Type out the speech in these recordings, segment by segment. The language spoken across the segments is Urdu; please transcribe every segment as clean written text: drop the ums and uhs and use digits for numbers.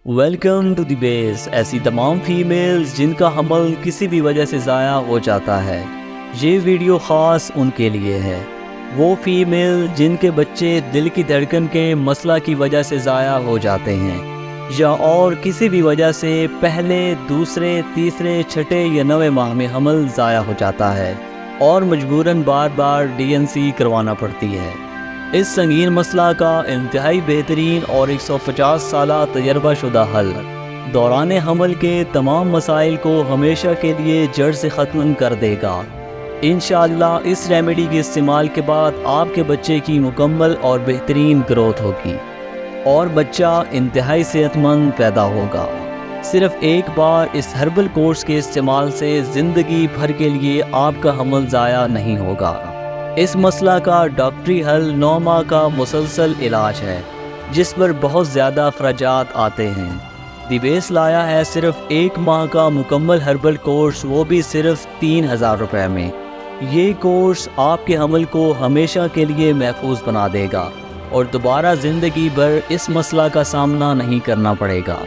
ویلکم ٹو دی بیس۔ ایسی تمام فیمیلز جن کا حمل کسی بھی وجہ سے ضائع ہو جاتا ہے، یہ ویڈیو خاص ان کے لیے ہے۔ وہ فیمیل جن کے بچے دل کی دھڑکن کے مسئلہ کی وجہ سے ضائع ہو جاتے ہیں، یا اور کسی بھی وجہ سے پہلے، دوسرے، تیسرے، چھٹے یا 9ویں ماہ میں حمل ضائع ہو جاتا ہے اور مجبوراً بار بار DNC کروانا پڑتی ہے۔ اس سنگین مسئلہ کا انتہائی بہترین اور 150 سالہ تجربہ شدہ حل دوران حمل کے تمام مسائل کو ہمیشہ کے لیے جڑ سے ختم کر دے گا۔ انشاءاللہ اس ریمیڈی کے استعمال کے بعد آپ کے بچے کی مکمل اور بہترین گروتھ ہوگی اور بچہ انتہائی صحت مند پیدا ہوگا۔ صرف ایک بار اس ہربل کورس کے استعمال سے زندگی بھر کے لیے آپ کا حمل ضائع نہیں ہوگا۔ اس مسئلہ کا ڈاکٹری حل 9 ماہ کا مسلسل علاج ہے، جس پر بہت زیادہ اخراجات آتے ہیں۔ دی بیس لایا ہے صرف 1 ماہ کا مکمل ہربل کورس، وہ بھی صرف 3000 روپے میں۔ یہ کورس آپ کے حمل کو ہمیشہ کے لیے محفوظ بنا دے گا اور دوبارہ زندگی بھر اس مسئلہ کا سامنا نہیں کرنا پڑے گا۔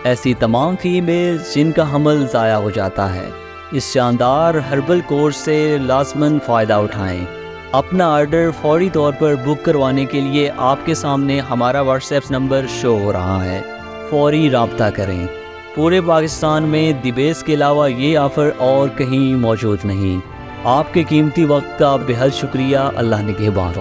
ایسی تمام فیمیلز جن کا حمل ضائع ہو جاتا ہے، اس شاندار ہربل کورس سے لازماً فائدہ اٹھائیں۔ اپنا آرڈر فوری طور پر بک کروانے کے لیے آپ کے سامنے ہمارا واٹس ایپ نمبر شو ہو رہا ہے، فوری رابطہ کریں۔ پورے پاکستان میں دی بیس کے علاوہ یہ آفر اور کہیں موجود نہیں۔ آپ کے قیمتی وقت کا بے حد شکریہ۔ اللہ نگہبان۔